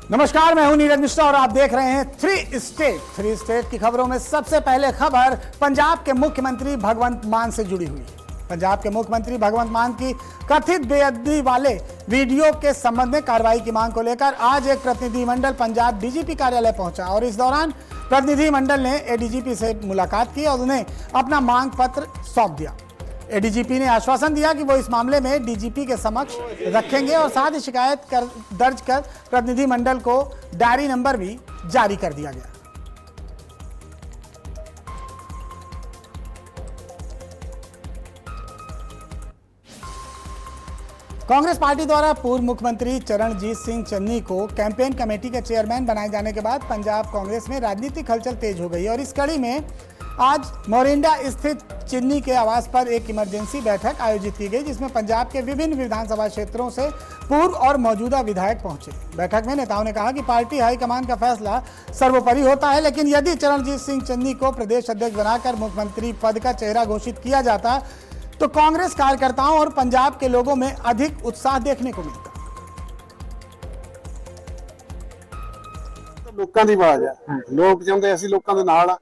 नमस्कार, मैं हूं नीरज मिश्रा और आप देख रहे हैं थ्री स्टेट की खबरों में सबसे पहले खबर पंजाब के मुख्यमंत्री भगवंत मान से जुड़ी हुई है। पंजाब के मुख्यमंत्री भगवंत मान की कथित बेअदबी वाले वीडियो के संबंध में कार्रवाई की मांग को लेकर आज एक प्रतिनिधिमंडल पंजाब डीजीपी कार्यालय पहुंचा और इस दौरान प्रतिनिधिमंडल ने एडीजीपी से मुलाकात की और उन्हें अपना मांग पत्र सौंप दिया। एडीजीपी ने आश्वासन दिया कि वो इस मामले में डीजीपी के समक्ष रखेंगे और साथ ही शिकायत दर्ज कर प्रतिनिधिमंडल को डायरी नंबर भी जारी कर दिया गया। कांग्रेस पार्टी द्वारा पूर्व मुख्यमंत्री चरणजीत सिंह चन्नी को कैंपेन कमेटी के चेयरमैन बनाए जाने के बाद पंजाब कांग्रेस में राजनीतिक हलचल तेज हो गई और इस कड़ी में आज मोरिंडा स्थित चिन्नी के आवास पर एक इमरजेंसी बैठक आयोजित की गई, जिसमें पंजाब के विभिन्न विधानसभा क्षेत्रों से पूर्व और मौजूदा विधायक पहुंचे। बैठक में नेताओं ने कहा कि पार्टी हाईकमान का फैसला सर्वोपरि होता है, लेकिन यदि चरणजीत सिंह चन्नी को प्रदेश अध्यक्ष बनाकर मुख्यमंत्री पद का चेहरा घोषित किया जाता तो कांग्रेस कार्यकर्ताओं और पंजाब के लोगों में अधिक उत्साह देखने को मिलता। लोगों की आवाज है, लोग चाहते ਅਸੀਂ ਲੋਕਾਂ ਦੇ ਨਾਲ ਆ।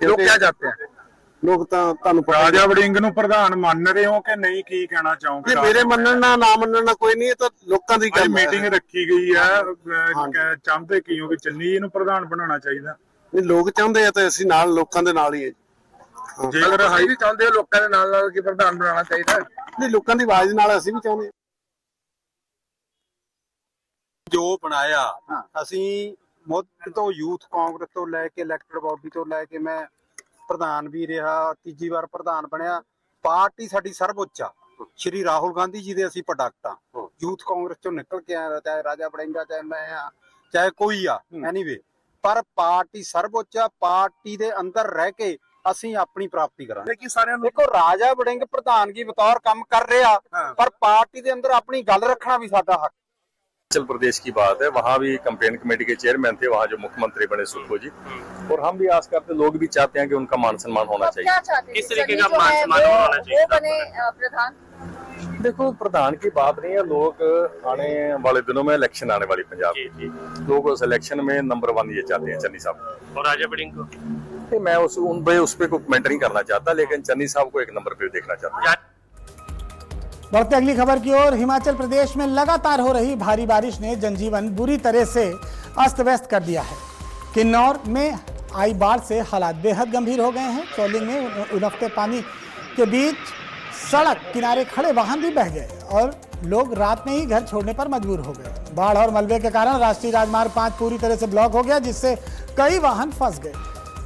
लोग क्या चाहते हैं? लोग ਤੁਹਾਨੂੰ ਪਤਾ राजा वड़िंग ਨੂੰ ਪ੍ਰਧਾਨ ਮੰਨ ਰਹੇ ਹੋ ਕਿ ਨਹੀਂ, ਕੀ ਕਹਿਣਾ ਚਾਹੋਗੇ? ਮੇਰੇ ਮੰਨਣ ਨਾਲ ਨਾ ਮੰਨਣ ਨਾਲ ਕੋਈ ਨਹੀਂ, ਇਹ ਤਾਂ ਲੋਕਾਂ ਦੀ ਗੱਲ ਹੈ। ਮੀਟਿੰਗ ਰੱਖੀ ਗਈ ਹੈ, ਚਾਹੁੰਦੇ ਕੀ ਹੋ ਕਿ ਚੰਨੀ ਜੀ ਨੂੰ ਪ੍ਰਧਾਨ ਬਣਾਉਣਾ ਚਾਹੀਦਾ? ਨਹੀਂ, ਲੋਕ ਚਾਹੁੰਦੇ ਆ ਤਾਂ ਅਸੀਂ ਨਾਲ ਲੋਕਾਂ ਦੇ ਨਾਲ ਹੀ ਹੈ। ਜੇਕਰ ਅਸੀਂ ਵੀ ਚਾਹੁੰਦੇ ਹੋ ਲੋਕਾਂ ਦੇ ਨਾਲ ਕਿ ਪ੍ਰਧਾਨ ਬਣਾਉਣਾ ਚਾਹੀਦਾ, ਨਹੀਂ ਲੋਕਾਂ ਦੀ ਆਵਾਜ਼ ਨਾਲ ਅਸੀਂ ਵੀ ਚਾਹੁੰਦੇ ਜੋ ਬਣਾਇਆ ਅਸੀਂ ਮੁੱਢ ਤੋਂ ਯੂਥ ਕਾਂਗਰਸ ਤੋਂ ਲੈ ਕੇ ਇਲੈਕਟਡ ਬਾਡੀ ਤੋਂ ਲੈ ਕੇ ਮੈਂ ਪ੍ਰਧਾਨ ਵੀ ਰਿਹਾ, ਤੀਜੀ ਵਾਰ ਪ੍ਰਧਾਨ ਬਣਿਆ। ਪਾਰਟੀ ਸਾਡੀ ਸਰਵਉੱਚ ਆ। ਸ਼੍ਰੀ ਰਾਹੁਲ ਗਾਂਧੀ ਜੀ ਦੇ ਅਸੀਂ ਪ੍ਰੋਡਕਟ ਆ। ਯੂਥ ਕਾਂਗਰਸ ਚੋਂ ਨਿਕਲ ਕੇ ਆਇਆ, ਚਾਹੇ ਰਾਜਾ ਵੜਿੰਗਾ, ਚਾਹੇ ਮੈਂ ਆ, ਚਾਹੇ ਕੋਈ ਆ, ਐਨੀਵੇ ਪਰ ਪਾਰਟੀ ਸਰਵਉੱਚ ਆ। ਪਾਰਟੀ ਦੇ ਅੰਦਰ ਰਹਿ ਕੇ ਅਸੀਂ ਆਪਣੀ ਪ੍ਰਾਪਤੀ ਕਰਾਂਗੇ। ਕਿ ਸਾਰਿਆਂ ਨੂੰ ਦੇਖੋ ਰਾਜਾ ਵੜਿੰਗ ਪ੍ਰਧਾਨਗੀ ਬਤੌਰ ਕੰਮ ਕਰ ਰਿਹਾ, ਪਰ ਪਾर्टी के अंदर अपनी गल रखना भी साडा हक। हिमाचल प्रदेश की बात है, वहाँ भी कैंपेन कमेटी के चेयरमैन थे, वहाँ जो मुख्यमंत्री बने सुखो जी, और हम भी आस करते, लोग भी चाहते हैं कि उनका मान सम्मान होना चाहिए। क्या चाहते हैं? किस तरीके का मान सम्मान होना चाहिए? वो बने प्रधान। देखो प्रधान की बात नहीं है, लोग आने वाले दिनों में इलेक्शन आने वाली पंजाब की, लोग उस इलेक्शन में नंबर 1 ये चाहते हैं चन्नी साहब। और राजा वड़िंग को मैं उस पे कमेंट नहीं करना चाहता, लेकिन चन्नी साहब को एक नंबर पे देखना चाहता हूँ। बढ़ते अगली खबर की ओर। हिमाचल प्रदेश में लगातार हो रही भारी बारिश ने जनजीवन बुरी तरह से अस्त व्यस्त कर दिया है। किन्नौर में आई बाढ़ से हालात बेहद गंभीर हो गए हैं। सोलिंग में उनफते पानी के बीच सड़क किनारे खड़े वाहन भी बह गए और लोग रात में ही घर छोड़ने पर मजबूर हो गए। बाढ़ और मलबे के कारण राष्ट्रीय राजमार्ग 5 पूरी तरह से ब्लॉक हो गया, जिससे कई वाहन फंस गए।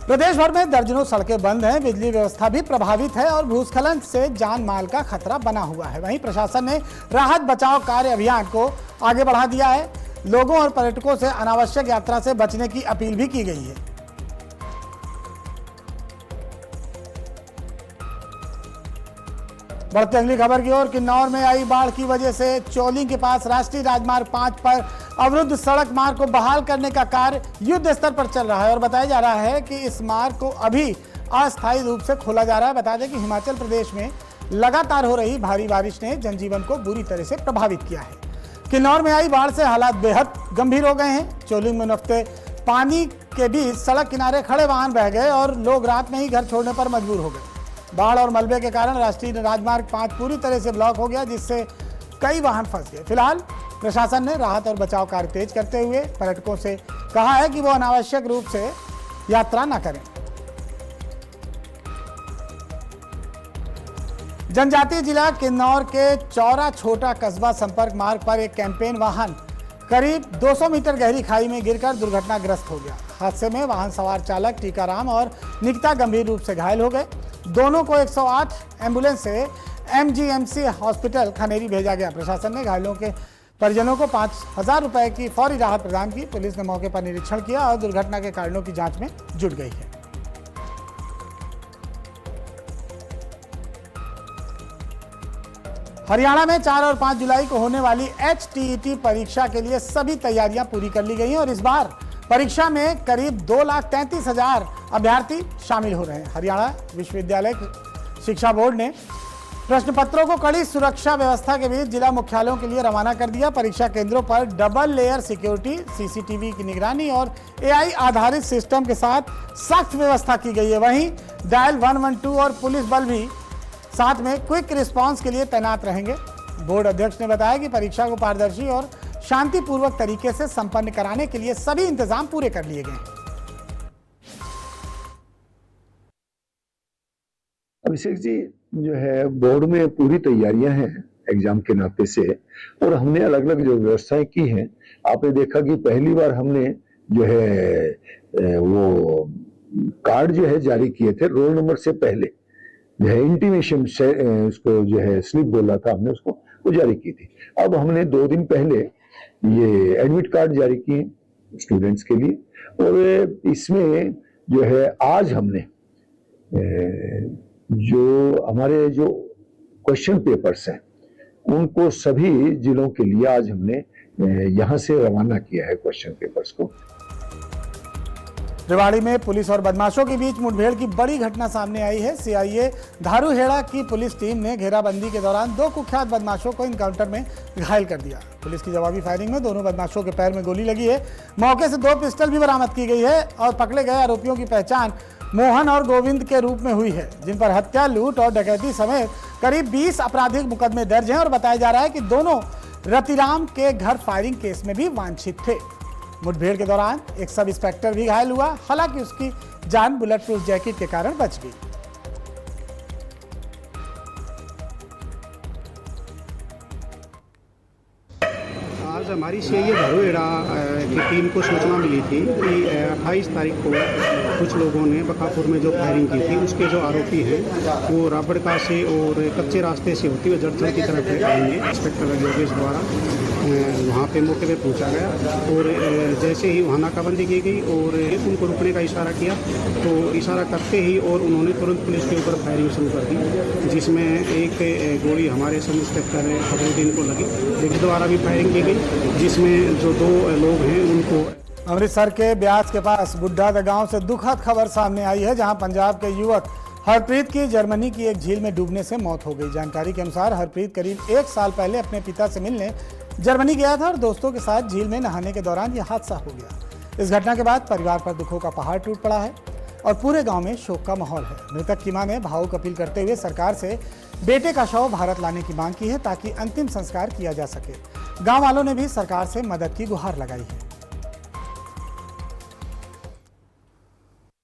प्रदेश भर में दर्जनों सड़कें बंद हैं, बिजली व्यवस्था भी प्रभावित है और भूस्खलन से जान माल का खतरा बना हुआ है। वहीं प्रशासन ने राहत बचाव कार्य अभियान को आगे बढ़ा दिया है। लोगों और पर्यटकों से अनावश्यक यात्रा से बचने की अपील भी की गई है। बढ़ते अगली खबर की ओर। किन्नौर में आई बाढ़ की वजह से चोलिंग के पास राष्ट्रीय राजमार्ग 5 पर अवरुद्ध सड़क मार्ग को बहाल करने का कार्य युद्ध स्तर पर चल रहा है और बताया जा रहा है कि इस मार्ग को अभी अस्थायी रूप से खोला जा रहा है। बता दें कि हिमाचल प्रदेश में लगातार हो रही भारी बारिश ने जनजीवन को बुरी तरह से प्रभावित किया है। किन्नौर में आई बाढ़ से हालात बेहद गंभीर हो गए हैं। चोलिंग में उनफते पानी के बीच सड़क किनारे खड़े वाहन बह गए और लोग रात में ही घर छोड़ने पर मजबूर हो गए। बाढ़ और मलबे के कारण राष्ट्रीय राजमार्ग 5 पूरी तरह से ब्लॉक हो गया, जिससे कई वाहन फंस गए। फिलहाल प्रशासन ने राहत और बचाव कार्य तेज करते हुए पर्यटकों से कहा है कि वो अनावश्यक रूप से यात्रा न करें। जनजातीय जिला किन्नौर के चौरा छोटा कस्बा संपर्क मार्ग पर एक कैंपेन वाहन करीब 200 मीटर गहरी खाई में गिरकर दुर्घटनाग्रस्त हो गया। हादसे में वाहन सवार चालक टीकाराम और निकिता गंभीर रूप से घायल हो गए। दोनों को 108 एम्बुलेंस से MGMC हॉस्पिटल खनेरी भेजा गया। प्रशासन ने घायलों के परिजनों को 5,000 रुपए की फौरी राहत प्रदान की। पुलिस ने मौके पर निरीक्षण किया और दुर्घटना के कारणों की जांच में जुट गई है। हरियाणा में 4 और 5 जुलाई को होने वाली HTET परीक्षा के लिए सभी तैयारियां पूरी कर ली गई हैं और इस बार परीक्षा में करीब 2,33,000 अभ्यर्थी शामिल हो रहे हैं। हरियाणा विश्वविद्यालय शिक्षा बोर्ड ने प्रश्न पत्रों को कड़ी सुरक्षा व्यवस्था के बीच जिला मुख्यालयों के लिए रवाना कर दिया। परीक्षा केंद्रों पर डबल लेयर सिक्योरिटी, सीसीटीवी की निगरानी और एआई आधारित सिस्टम के साथ सख्त व्यवस्था की गई है। वहीं डायल 112 और पुलिस बल भी साथ में क्विक रिस्पांस के लिए तैनात रहेंगे। बोर्ड अध्यक्ष ने बताया कि परीक्षा को पारदर्शी और शांतिपूर्वक तरीके से संपन्न कराने के लिए सभी इंतजाम पूरे कर लिए गए हैं। अभिषेक जी, जो है बोर्ड में पूरी तैयारियां हैं एग्जाम के नाते से, और हमने अलग अलग जो व्यवस्थाएं की हैं। आपने देखा कि पहली बार हमने जो है वो कार्ड जो है जारी किए थे रोल नंबर से पहले, जो है इंटीमेशन से उसको जो है स्लिप बोला था हमने, उसको वो जारी की थी। अब हमने 2 दिन पहले ये एडमिट कार्ड जारी किए स्टूडेंट्स के लिए, और इसमें जो है आज हमने जो हमारे जो क्वेश्चन पेपर्स हैं उनको सभी जिलों के लिए आज हमने यहां से रवाना किया है क्वेश्चन पेपर्स को। रेवाड़ी में पुलिस और बदमाशों के बीच मुठभेड़ की बड़ी घटना सामने आई है। सीआईए धारूहेड़ा की पुलिस टीम ने घेराबंदी के दौरान 2 कुख्यात बदमाशों को इनकाउंटर में घायल कर दिया। पुलिस की जवाबी फायरिंग में दोनों बदमाशों के पैर में गोली लगी है। मौके से 2 पिस्टल भी बरामद की गई है और पकड़े गए आरोपियों की पहचान मोहन और गोविंद के रूप में हुई है, जिन पर हत्या, लूट और डकैती समेत करीब 20 आपराधिक मुकदमे दर्ज हैं। और बताया जा रहा है कि दोनों रतिराम के घर फायरिंग केस में भी वांछित थे। मुठभेड़ के दौरान एक सब इंस्पेक्टर भी घायल हुआ, हालांकि उसकी जान बुलेट प्रूफ जैकेट के कारण बच गई। आज हमारी सीआईए धारूहेड़ा की टीम को सूचना मिली थी कि 28 तारीख को कुछ लोगों ने बकापुर में जो फायरिंग की थी उसके जो आरोपी हैं वो राबड़का से और कच्चे रास्ते से होती हुए जड़चड़ की तरफ आएंगे। इंस्पेक्टर योगेश द्वारा वहाँ पे मौके पे पहुँचा गया और जैसे ही वहाँ नाकाबंदी की गई और उनको रुकने का इशारा किया, तो इशारा करते ही और उन्होंने तुरंत पुलिस के ऊपर फायरिंग शुरू कर दी, जिसमें एक गोली हमारे सब इंस्पेक्टर फखरुद्दीन को लगी। पुलिस द्वारा भी फायरिंग की गई, जिसमें जो 2 लोग हैं उनको। अमृतसर के ब्यास के पास बुड्ढा गांव से दुखद खबर सामने आई है, जहां पंजाब के युवक हरप्रीत की जर्मनी की एक झील में डूबने से मौत हो गई। जानकारी के अनुसार हरप्रीत करीब 1 साल पहले अपने पिता से मिलने जर्मनी गया था और दोस्तों के साथ झील में नहाने के दौरान यह हादसा हो गया। इस घटना के बाद परिवार पर दुखों का पहाड़ टूट पड़ा है और पूरे गांव में शोक का माहौल है। मृतक की मां ने भावुक अपील करते हुए सरकार से बेटे का शव भारत लाने की मांग की है, ताकि अंतिम संस्कार किया जा सके। गांव वालों ने भी सरकार से मदद की गुहार लगाई है।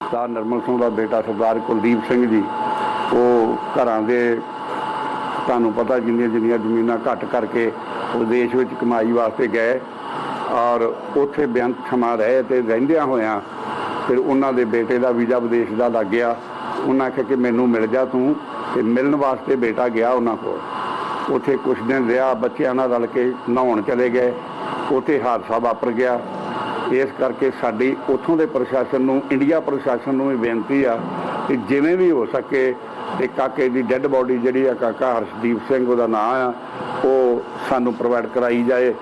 सरदार नरमल ਸਿੰਘ ਦਾ बेटा सरदार कुलदीप ਸਿੰਘ जी वो ਘਰਾਂ ਦੇ ਤੁਹਾਨੂੰ ਪਤਾ ਜਿੰਨੀਆਂ ਜ਼ਮੀਨਾਂ ਘੱਟ ਕਰਕੇ ਉਹ ਦੇਸ਼ ਵਿੱਚ ਕਮਾਈ ਵਾਸਤੇ ਗਏ ਔਰ ਉੱਥੇ ਬੇਅੰਤ ਸਮਾਂ ਰਹੇ ਤੇ ਰਹਿੰਦਿਆਂ ਹੋਇਆਂ ਫਿਰ ਉਹਨਾਂ ਦੇ ਬੇਟੇ ਦਾ ਵੀਜ਼ਾ ਵਿਦੇਸ਼ ਦਾ ਲੱਗ ਗਿਆ। ਉਹਨਾਂ ਆਖਿਆ ਕਿ ਮੈਨੂੰ ਮਿਲ ਜਾ ਤੂੰ, ਤੇ ਮਿਲਣ ਵਾਸਤੇ ਬੇਟਾ ਗਿਆ ਉਹਨਾਂ ਕੋਲ। ਉੱਥੇ ਕੁਝ ਦਿਨ ਰਿਹਾ, ਬੱਚਿਆਂ ਨਾਲ ਰਲ ਕੇ ਨਹਾਉਣ ਚਲੇ ਗਏ, ਉੱਥੇ ਹਾਦਸਾ ਵਾਪਰ ਗਿਆ। ਇਸ ਕਰਕੇ ਸਾਡੀ ਉੱਥੋਂ ਦੇ ਪ੍ਰਸ਼ਾਸਨ ਨੂੰ, ਇੰਡੀਆ ਪ੍ਰਸ਼ਾਸਨ ਨੂੰ ਇਹ ਬੇਨਤੀ ਆ ਕਿ ਜਿਵੇਂ ਵੀ ਹੋ ਸਕੇ ਤੇ ਕਾਕੇ ਦੀ ਡੈੱਡ ਬੋਡੀ ਜਿਹੜੀ ਆ, ਕਾਕਾ ਹਰਸ਼ਦੀਪ ਸਿੰਘ ਉਹਦਾ ਨਾਂ ਆ, ਉਹ ਸਾਨੂੰ ਪ੍ਰੋਵਾਈਡ कराई जाए।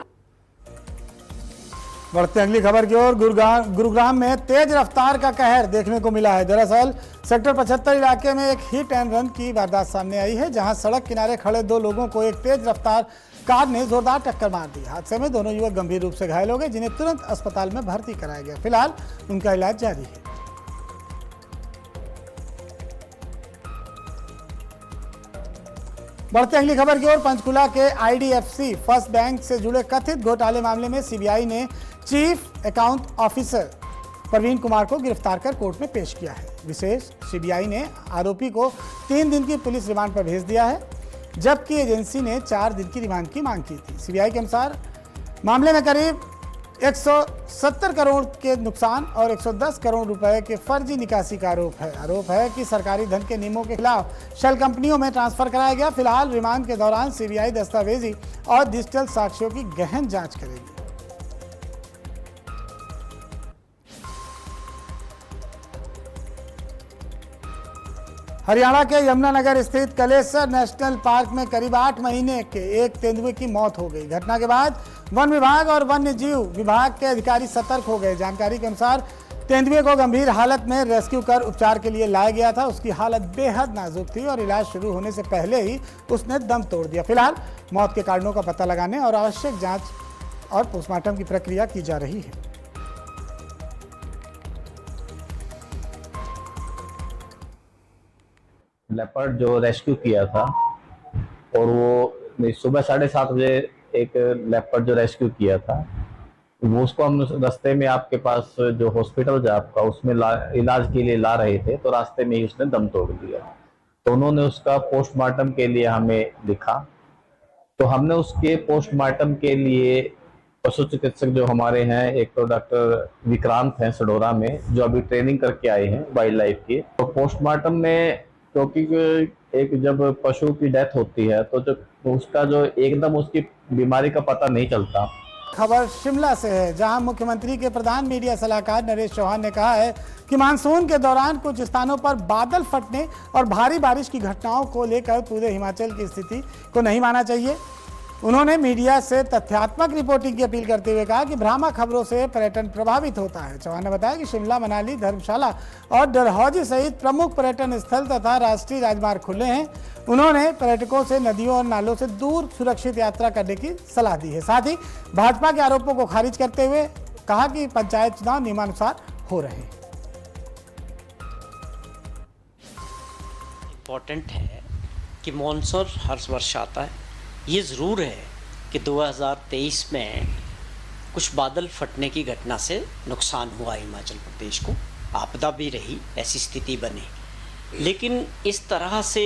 बढ़ते अगली खबर की ओर। गुरुग्राम में तेज रफ्तार का कहर देखने को मिला है। दरअसल सेक्टर 75 इलाके में एक हिट एंड रन की वारदात सामने आई है, जहां सड़क किनारे खड़े 2 लोगों को एक तेज रफ्तार कार ने जोरदार टक्कर मार दी। हादसे में दोनों युवक गंभीर रूप से घायल हो गए, जिन्हें तुरंत अस्पताल में भर्ती कराया गया। फिलहाल उनका इलाज जारी है। बढ़ते अगली खबर की ओर। पंचकुला के आईडीएफसी फर्स्ट बैंक से जुड़े कथित घोटाले मामले में सीबीआई ने chief account officer Praveen Kumar को गिरफ्तार कर कोर्ट में पेश किया है। विशेष सीबीआई ने आरोपी को 3 दिन की पुलिस रिमांड पर भेज दिया है, जबकि एजेंसी ने 4 दिन की रिमांड की मांग की थी। सीबीआई के अनुसार मामले में करीब 170 करोड़ के नुकसान और 110 करोड़ रुपए के फर्जी निकासी का आरोप है कि सरकारी धन के नियमों के खिलाफ शेल कंपनियों में ट्रांसफर कराया गया। फिलहाल रिमांड के दौरान सीबीआई दस्तावेजी और डिजिटल साक्ष्यों की गहन जांच करेगी। हरियाणा के यमुनानगर स्थित कलेसर नेशनल पार्क में करीब 8 महीने के एक तेंदुए की मौत हो गई। घटना के बाद वन विभाग और वन्य जीव विभाग के अधिकारी सतर्क हो गए। जानकारी के अनुसार तेंदुए को गंभीर हालत में रेस्क्यू कर उपचार के लिए लाया गया था। उसकी हालत बेहद नाजुक थी और इलाज शुरू होने से पहले ही उसने दम तोड़ दिया। फिलहाल मौत के कारणों का पता लगाने और आवश्यक जांच और पोस्टमार्टम की प्रक्रिया की जा रही है। लेपर्ड जो रेस्क्यू किया था और वो सुबह 7:30 बजे एक लेपर्ड जो रेस्क्यू किया था वो उसको हम रास्ते में आपके पास जो हॉस्पिटल है आपका उसमें इलाज के लिए ला रहे थे तो रास्ते में ही उसने दम तोड़ दिया। तो उन्होंने उसका पोस्टमार्टम के लिए हमें लिखा, तो हमने उसके पोस्टमार्टम के लिए पशु चिकित्सक जो हमारे हैं, एक तो डॉक्टर विक्रांत हैं सडोरा में जो अभी ट्रेनिंग करके आए हैं वाइल्ड लाइफ की, तो पोस्टमार्टम में क्योंकि एक जब पशु की डेथ होती है तो जब उसका जो एकदम उसकी बीमारी का पता नहीं चलता। खबर शिमला से है, जहां मुख्यमंत्री के प्रधान मीडिया सलाहकार नरेश चौहान ने कहा है कि मानसून के दौरान कुछ स्थानों पर बादल फटने और भारी बारिश की घटनाओं को लेकर पूरे हिमाचल की स्थिति को नहीं माना चाहिए। उन्होंने मीडिया से तथ्यात्मक रिपोर्टिंग की अपील करते हुए कहा कि भ्रामक खबरों से पर्यटन प्रभावित होता है। चौहान ने बताया कि शिमला, मनाली, धर्मशाला और डलहौजी सहित प्रमुख पर्यटन स्थल तथा राष्ट्रीय राजमार्ग खुले हैं। उन्होंने पर्यटकों से नदियों और नालों से दूर सुरक्षित यात्रा करने की सलाह दी है। साथ ही भाजपा के आरोपों को खारिज करते हुए कहा कि पंचायत चुनाव नियमानुसार हो रहे हैं। इम्पोर्टेंट है कि मॉनसून हर वर्ष आता है। ये ज़रूर है कि 2023 में कुछ बादल फटने की घटना से नुकसान हुआ हिमाचल प्रदेश को, आपदा भी रही, ऐसी स्थिति बनी। लेकिन इस तरह से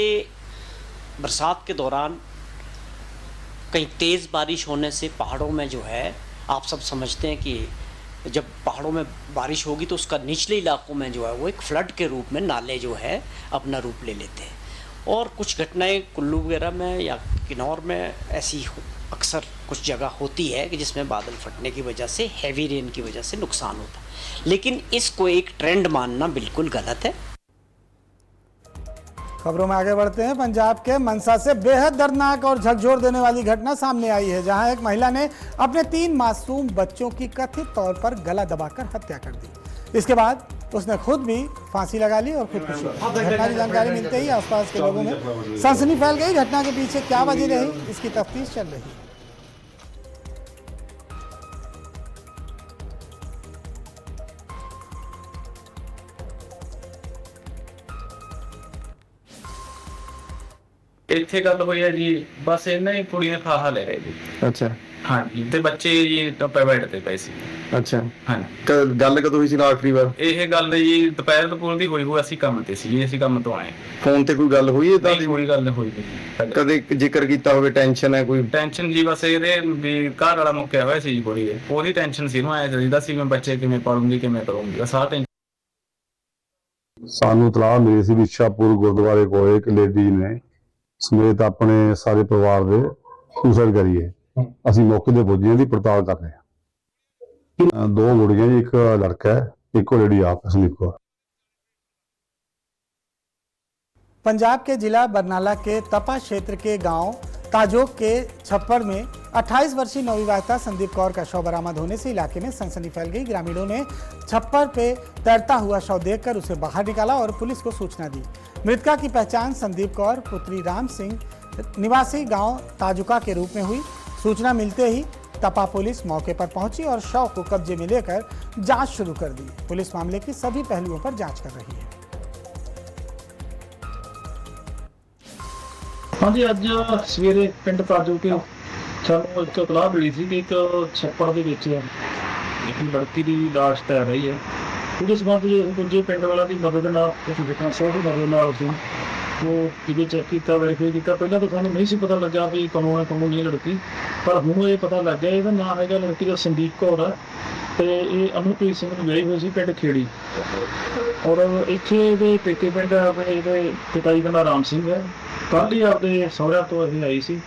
बरसात के दौरान कहीं तेज़ बारिश होने से पहाड़ों में जो है, आप सब समझते हैं कि जब पहाड़ों में बारिश होगी तो उसका निचले इलाकों में जो है वो एक फ्लड के रूप में नाले जो है अपना रूप ले लेते हैं। और कुछ घटनाएं कुल्लू वगैरह में या किन्नौर में ऐसी अक्सर कुछ जगह होती है कि जिसमें बादल फटने की वजह से, हैवी रेन की वजह से नुकसान होता है। लेकिन इसको एक ट्रेंड मानना बिल्कुल गलत है। खबरों में आगे बढ़ते हैं। पंजाब के मनसा से बेहद दर्दनाक और झकझोर देने वाली घटना सामने आई है, जहां एक महिला ने अपने 3 मासूम बच्चों की कथित तौर पर गला दबाकर हत्या कर दी। इसके बाद उसने खुद भी फांसी लगा ली और खुदकुशी। घटना की जानकारी मिलते ही आसपास के लोगों में सनसनी फैल गई। घटना के पीछे क्या वजह रही, इसकी तफ्तीश चल रही है। ਇੱਥੇ ਗੱਲ ਹੋਈ ਹੈ ਜੀ, ਬਸ ਇਹਨਾਂ ਹੀ ਕੁੜੀ ਨੇ ਫਾਹਾ ਲੈ ਰਹੇ ਜੀ। ਅੱਛਾ, ਹਾਂਜੀ, ਤੇ ਬੱਚੇ ਜੀ ਟੱਪੇ ਬੈਠ ਤੇ ਪਏ ਸੀ। ਅੱਛਾ, ਹਾਂਜੀ। ਗੱਲ ਕਦੋਂ ਹੋਈ ਸੀ ਆਖਰੀ ਵਾਰ? ਇਹ ਗੱਲ ਜੀ ਦੁਪਹਿਰ ਤੋਂ ਦੀ ਹੋਈ ਹੋਈ, ਅਸੀਂ ਕੰਮ ਤੇ ਸੀ ਜੀ, ਅਸੀਂ ਕੰਮ ਤੋਂ ਆਏ। ਫੋਨ ਤੇ ਕੋਈ ਗੱਲ ਹੋਈ ਹੈ ਤਾਂ? ਕੋਈ ਗੱਲ ਨਹੀਂ ਹੋਈ ਜੀ। ਕਦੇ ਜ਼ਿਕਰ ਕੀਤਾ ਹੋਵੇ? ਟੈਨਸ਼ਨ ਹੈ ਕੋਈ? ਟੈਨਸ਼ਨ ਜੀ ਬਸ ਇਹਦੇ ਵੀ ਘਰ ਵਾਲਾ ਮੁੱਕਿਆ ਹੋਇਆ ਸੀ ਜੀ ਕੁੜੀ ਦੇ, ਉਹਦੀ ਟੈਨਸ਼ਨ ਸੀ ਨੂੰ ਆਇਆ ਚਾਹੀਦਾ ਸੀ ਮੈਂ ਬੱਚੇ ਕਿਵੇਂ ਪਾਲੂੰਗੀ, ਕਿਵੇਂ ਕਰੂੰਗੀ, ਸਾਰਾ ਟੈਨਸ਼ਨ। ਸਾਨੂੰ ਤਲਾਹ ਮਿਲੀ ਸੀ ਵੀ ਸ਼ਾਹਪੁਰ ਗੁਰਦੁਆਰੇ ਕੋਲ ਇੱਕ ਲੇਡੀ ਨੇ ਸਮੇਤ ਆਪਣੇ ਸਾਰੇ ਪਰਿਵਾਰ ਦੇ ਸੁਸਾਈਡ ਕਰੀਏ। ਅਸੀਂ ਮੌਕੇ ਤੇ ਪਹੁੰਚੇ ਦੀ ਪੜਤਾਲ ਕਰ ਰਹੇ ਹਾਂ। 2 ਗੁੜੀਆਂ ਜੀ, ਇੱਕ ਲੜਕਾ ਹੈ, ਇੱਕ लेडी आप संदीप कौर। पंजाब के जिला बरनाला के तपा क्षेत्र के गांव ताजोक के छप्पर में 28 वर्षीय नवविवाहिता संदीप कौर का शव बरामद होने से इलाके में सनसनी फैल गई। ग्रामीणों ने छप्पर पे तैरता हुआ शव देखकर उसे बाहर निकाला और पुलिस को सूचना दी। मृतका की पहचान संदीप कौर पुत्री राम सिंह निवासी गांव ताजुका के रूप में हुई। सूचना मिलते ही तपा पुलिस मौके पर पहुंची और शव को कब्जे में लेकर जांच शुरू कर दी। पुलिस मामले की सभी पहलुओं पर जांच कर रही है। हाँ जी, अज सवेरे पिंड ताजो के ਸਾਨੂੰ ਇੱਕ ਇਤਲਾਹ ਮਿਲੀ ਸੀ ਕਿ ਇੱਕ ਛੱਪੜ ਦੇ ਵਿੱਚ ਇੱਕ ਲੜਕੀ ਦੀ ਲਾਸ਼ ਤੈਰ ਰਹੀ ਹੈ। ਉਹਦੇ ਸੰਬੰਧ ਵਿੱਚ ਦੂਜੇ ਪਿੰਡ ਵਾਲਿਆਂ ਦੀ ਮਦਦ ਨਾਲ, ਦੇਖਣਾ ਸੋਹ ਦੀ ਮਦਦ ਨਾਲ ਅਸੀਂ ਉਹ ਕਿਵੇਂ ਚੈੱਕ ਕੀਤਾ, ਵੈਰੀਫਾਈ ਕੀਤਾ। ਪਹਿਲਾਂ ਤਾਂ ਸਾਨੂੰ ਨਹੀਂ ਸੀ ਪਤਾ ਲੱਗਾ ਵੀ ਕੌਣ ਹੈ ਕੌਣ ਨਹੀਂ ਲੜਕੀ, ਪਰ ਹੁਣ ਇਹ ਪਤਾ ਲੱਗ ਗਿਆ ਇਹਦਾ ਨਾਮ ਹੈਗਾ ਲੜਕੀ ਦਾ ਸੰਦੀਪ ਕੌਰ ਹੈ ਤੇ ਇਹ ਅਮਨਪ੍ਰੀਤ ਸਿੰਘ ਨੂੰ ਵਿਆਹੀ ਹੋਈ ਸੀ ਪਿੰਡ ਖੇੜੀ। ਔਰ ਇੱਥੇ ਇਹਦੇ ਪੇਕੇ ਪਿੰਡ ਇਹਦੇ ਪਿਤਾ ਜੀ ਦਾ ਨਾਮ ਰਾਮ ਸਿੰਘ ਹੈ। ਕੱਲ੍ਹ ਹੀ ਆਪਦੇ ਸਹੁਰਿਆਂ ਤੋਂ ਇਹ ਆਈ ਸੀ।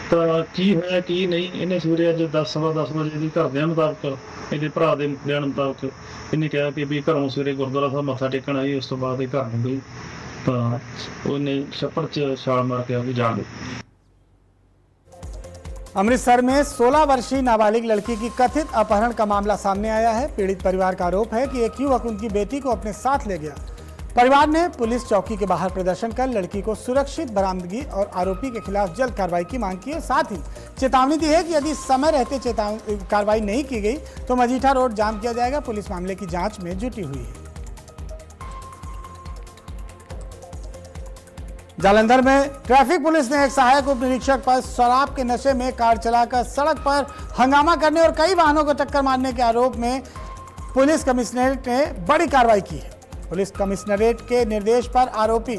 ਤਾਂ ਕੀ ਹੋਇਆ ਕੀ ਨਹੀਂ, ਇਹਨੇ ਸਵੇਰੇ ਅੱਜ 10:15 ਵਜੇ ਦੀ ਘਰਦਿਆਂ ਮੁਤਾਬਕ, ਇਹਦੇ ਭਰਾ ਦੇ ਬਿਆਨ ਮੁਤਾਬਕ ਇਹਨੇ ਕਿਹਾ ਕਿ ਵੀ ਘਰੋਂ ਸਵੇਰੇ ਗੁਰਦੁਆਰਾ ਸਾਹਿਬ ਮੱਥਾ ਟੇਕਣ ਆਈ, ਉਸ ਤੋਂ ਬਾਅਦ ਇਹ ਘਰ ਨੂੰ ਗਈ ਤਾਂ ਉਹਨੇ ਛੱਪੜ 'ਚ ਛਾਲ ਮਾਰ ਕੇ ਉਹਦੀ ਜਾਨ ਦਿੱਤੀ। अमृतसर में 16 वर्षीय नाबालिग लड़की की कथित अपहरण का मामला सामने आया है। पीड़ित परिवार का आरोप है कि एक युवक उनकी बेटी को अपने साथ ले गया। परिवार ने पुलिस चौकी के बाहर प्रदर्शन कर लड़की को सुरक्षित बरामदगी और आरोपी के खिलाफ जल्द कार्रवाई की मांग की है। साथ ही चेतावनी दी है कि यदि समय रहते कार्रवाई नहीं की गई तो मजीठा रोड जाम किया जाएगा। पुलिस मामले की जांच में जुटी हुई है। जालंधर में ट्रैफिक पुलिस ने एक सहायक उप निरीक्षक पर शराब के नशे में कार चलाकर सड़क पर हंगामा करने और कई वाहनों को टक्कर मारने के आरोप में पुलिस कमिश्नरेट ने बड़ी कार्रवाई की है। पुलिस कमिश्नरेट के निर्देश पर आरोपी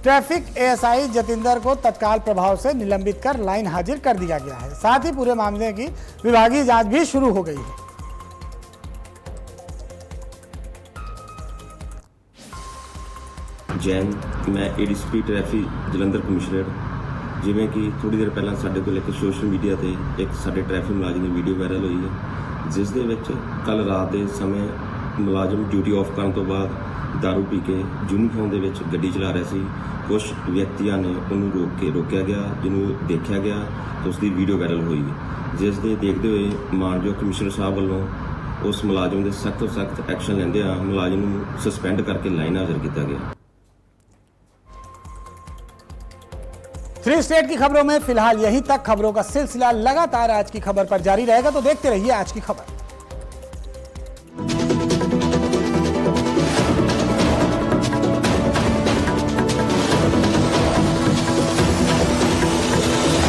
ट्रैफिक एएसआई जतिंदर को तत्काल प्रभाव से निलंबित कर लाइन हाजिर कर दिया गया है। साथ ही पूरे मामले की विभागीय जांच भी शुरू हो गई है। जैन मैं एडीसीपी ट्रैफिक जलंधर कमिश्नरेट। जिवें कि थोड़ी देर पहला साडे कोल एक सोशल मीडिया ते एक साडे ट्रैफिक मुलाजिम की वीडियो वायरल हुई है, जिस दे विच कल रात के समय मुलाजिम ड्यूटी ऑफ करने तो बाद दारू पी के यूनीफॉर्म दे विच गड्डी चला रहा सी। कुछ व्यक्तियों ने उन्होंने रोकया गया, जिन्होंने देखा गया तो उसकी वीडियो वायरल हुई, जिस दे देखते हुए मानयोग कमिश्नर साहब वालों उस मुलाजिम के सख्त तो सख्त एक्शन लेंदे आ मुलाजिम नूं सस्पेंड करके लाइन हाजिर किया गया। 3 स्टेट की खबरों में फिलहाल यहीं तक। खबरों का सिलसिला लगातार आज की खबर पर जारी रहेगा, तो देखते रहिए आज की खबर।